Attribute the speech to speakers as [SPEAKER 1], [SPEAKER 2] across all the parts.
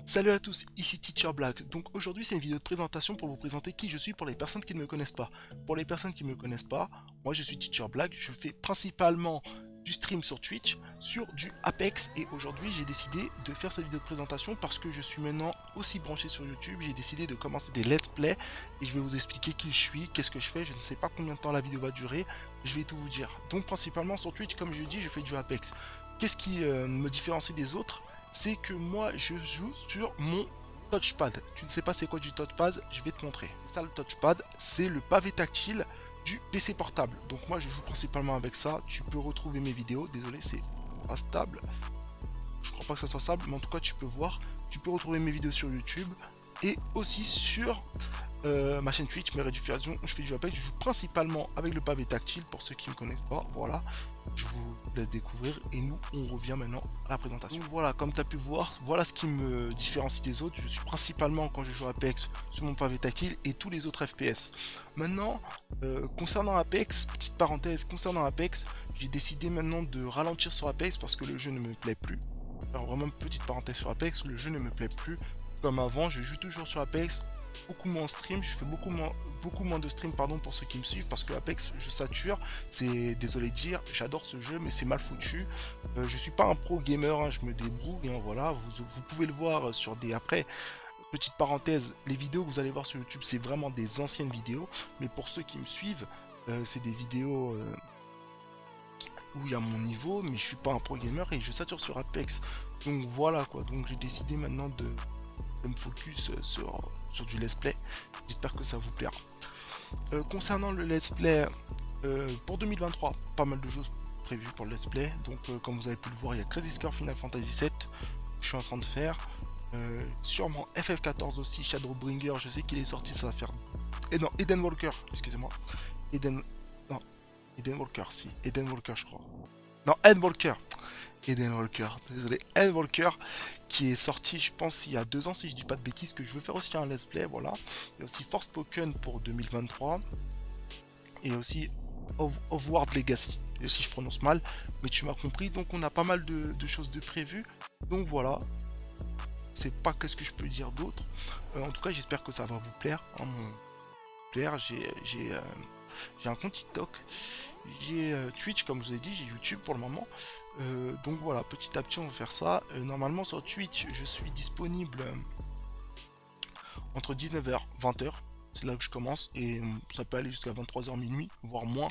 [SPEAKER 1] Salut à tous, ici Teacher Black. Donc aujourd'hui c'est une vidéo de présentation pour vous présenter qui je suis pour les personnes qui ne me connaissent pas. Pour les personnes qui ne me connaissent pas, moi je suis Teacher Black, je fais principalement du stream sur Twitch, sur du Apex et aujourd'hui j'ai décidé de faire cette vidéo de présentation parce que je suis maintenant aussi branché sur YouTube, j'ai décidé de commencer des let's play et je vais vous expliquer qui je suis, qu'est-ce que je fais, je ne sais pas combien de temps la vidéo va durer, je vais tout vous dire. Donc principalement sur Twitch comme je l'ai dit je fais du Apex. Qu'est-ce qui me différencie des autres? C'est que moi je joue sur mon touchpad. Tu ne sais pas c'est quoi du touchpad, je vais te montrer. C'est ça le touchpad, c'est le pavé tactile du PC portable. Donc moi je joue principalement avec ça. Tu peux retrouver mes vidéos, désolé c'est pas stable. Je crois pas que ça soit stable, mais en tout cas tu peux voir. Tu peux retrouver mes vidéos sur YouTube et aussi sur ma chaîne Twitch, mes rediffusions, je fais du Apex, je joue principalement avec le pavé tactile pour ceux qui ne me connaissent pas, voilà, je vous laisse découvrir et nous on revient maintenant à la présentation. Donc voilà, comme tu as pu voir, voilà ce qui me différencie des autres, je suis principalement quand je joue Apex sur mon pavé tactile et tous les autres FPS. Maintenant, concernant Apex, petite parenthèse, concernant Apex, j'ai décidé maintenant de ralentir sur Apex parce que le jeu ne me plaît plus. Alors vraiment petite parenthèse sur Apex, le jeu ne me plaît plus comme avant, je joue toujours sur Apex, beaucoup moins en stream, je fais beaucoup moins de stream pardon pour ceux qui me suivent parce que Apex je sature, c'est désolé de dire, j'adore ce jeu mais c'est mal foutu. Je suis pas un pro gamer, hein, je me débrouille, hein, voilà, vous pouvez le voir sur des après. Petite parenthèse, les vidéos que vous allez voir sur YouTube c'est vraiment des anciennes vidéos, mais pour ceux qui me suivent, c'est des vidéos où il y a mon niveau, mais je suis pas un pro gamer et je sature sur Apex. Donc voilà quoi, donc j'ai décidé maintenant de me focus sur du let's play. J'espère que ça vous plaira. Concernant le let's play pour 2023, pas mal de choses prévues pour le let's play. Donc comme vous avez pu le voir, il y a Crazy Score Final Fantasy 7 que je suis en train de faire. Sûrement FF14 aussi, Shadowbringer, je sais qu'il est sorti, ça va faire... Et non, Eden Walker, excusez-moi. Eden... Non, Eden Walker, si. Eden Walker, je crois. Non, Eden Walker. Eden Walker, désolé, Eden Walker qui est sorti je pense il y a 2 ans si je dis pas de bêtises, que je veux faire aussi un let's play, voilà. Il y a aussi Forspoken pour 2023 et aussi Hogwarts Legacy, et si je prononce mal, mais tu m'as compris, donc on a pas mal de choses de prévues, donc voilà, c'est pas qu'est-ce que je peux dire d'autre. En tout cas j'espère que ça va vous plaire, hein, plaire, j'ai un compte TikTok, j'ai Twitch comme je vous ai dit, j'ai YouTube pour le moment. Donc voilà, petit à petit on va faire ça. Normalement sur Twitch je suis disponible entre 19h 20h. C'est là que je commence et ça peut aller jusqu'à 23h minuit, voire moins,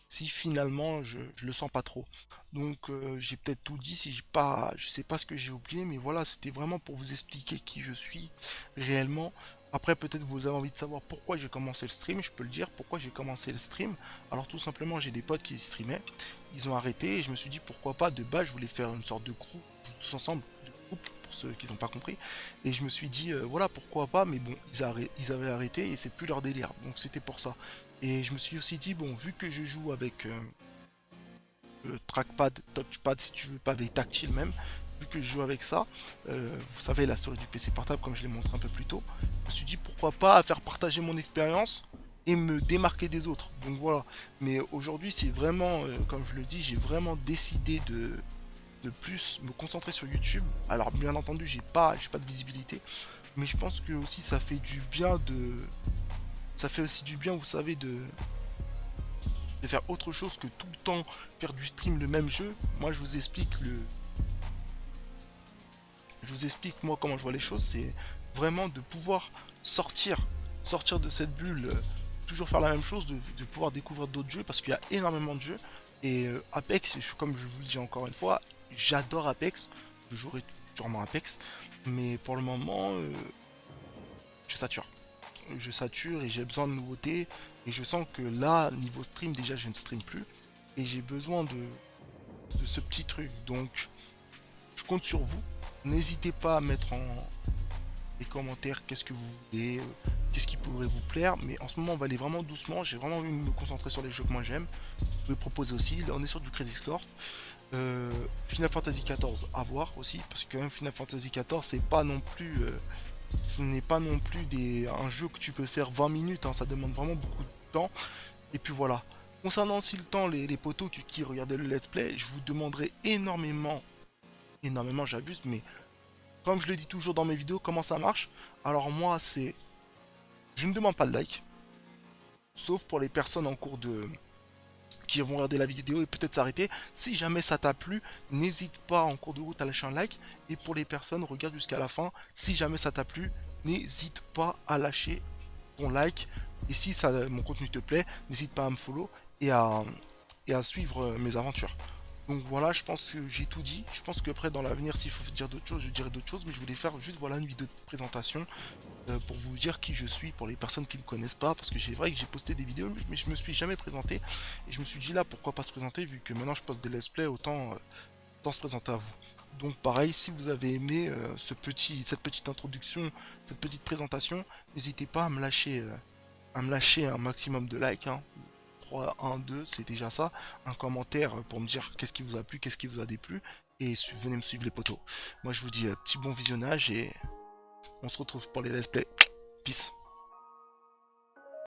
[SPEAKER 1] si finalement je le sens pas trop. Donc j'ai peut-être tout dit, si j'ai pas, je sais pas ce que j'ai oublié, mais voilà, c'était vraiment pour vous expliquer qui je suis réellement. Après peut-être vous avez envie de savoir pourquoi j'ai commencé le stream, je peux le dire, pourquoi j'ai commencé le stream. Alors tout simplement j'ai des potes qui streamaient, ils ont arrêté et je me suis dit pourquoi pas, de base je voulais faire une sorte de crew, tous ensemble, de groupe, pour ceux qui n'ont pas compris. Et je me suis dit, voilà, pourquoi pas, mais bon, ils avaient arrêté et c'est plus leur délire. Donc c'était pour ça. Et je me suis aussi dit, bon, vu que je joue avec le trackpad, touchpad, si tu veux, pas avec tactile même, vu que je joue avec ça, vous savez, la story du PC portable, comme je l'ai montré un peu plus tôt, je me suis dit, pourquoi pas faire partager mon expérience et me démarquer des autres. Donc voilà. Mais aujourd'hui, c'est vraiment, comme je le dis, j'ai vraiment décidé de plus me concentrer sur YouTube. Alors bien entendu j'ai pas de visibilité, mais je pense que aussi ça fait du bien ça fait aussi du bien, vous savez, de faire autre chose que tout le temps faire du stream le même jeu. Moi je vous explique moi comment je vois les choses, c'est vraiment de pouvoir sortir sortir de cette bulle, toujours faire la même chose, de pouvoir découvrir d'autres jeux parce qu'il y a énormément de jeux. Et Apex, comme je vous le dis encore une fois, j'adore Apex, je jouerai sûrement Apex, mais pour le moment, je sature. Je sature et j'ai besoin de nouveautés. Et je sens que là, niveau stream, déjà je ne stream plus. Et j'ai besoin de ce petit truc. Donc, je compte sur vous. N'hésitez pas à mettre en les commentaires qu'est-ce que vous voulez, qu'est-ce qui pourrait vous plaire. Mais en ce moment, on va aller vraiment doucement. J'ai vraiment envie de me concentrer sur les jeux que moi j'aime. Vous pouvez proposer aussi. Là, on est sur du Crazy Score. Final Fantasy XIV à voir aussi, parce que quand même Final Fantasy XIV c'est pas non plus ce n'est pas non plus un jeu que tu peux faire 20 minutes, hein, ça demande vraiment beaucoup de temps. Et puis voilà. Concernant aussi le temps, les potos qui regardaient le let's play, je vous demanderai énormément, énormément j'abuse, mais comme je le dis toujours dans mes vidéos, comment ça marche? Alors moi, c'est... Je ne demande pas de like, sauf pour les personnes en cours de... qui vont regarder la vidéo et peut-être s'arrêter. Si jamais ça t'a plu, n'hésite pas en cours de route à lâcher un like. Et pour les personnes, regarde jusqu'à la fin. Si jamais ça t'a plu, n'hésite pas à lâcher ton like. Et si ça, mon contenu te plaît, n'hésite pas à me follow et à suivre mes aventures. Donc voilà, je pense que j'ai tout dit. Je pense qu'après, dans l'avenir, s'il faut dire d'autres choses, je dirai d'autres choses. Mais je voulais faire juste voilà une vidéo de présentation pour vous dire qui je suis pour les personnes qui ne me connaissent pas. Parce que c'est vrai que j'ai posté des vidéos, mais je me suis jamais présenté. Et je me suis dit là, pourquoi pas se présenter, vu que maintenant je poste des let's play, autant se présenter à vous. Donc pareil, si vous avez aimé cette petite introduction, cette petite présentation, n'hésitez pas à me lâcher un maximum de likes, hein. 3, 1, 2, c'est déjà ça. Un commentaire pour me dire qu'est-ce qui vous a plu, qu'est-ce qui vous a déplu. Et venez me suivre les potos. Moi je vous dis petit bon visionnage et on se retrouve pour les let's play. Peace.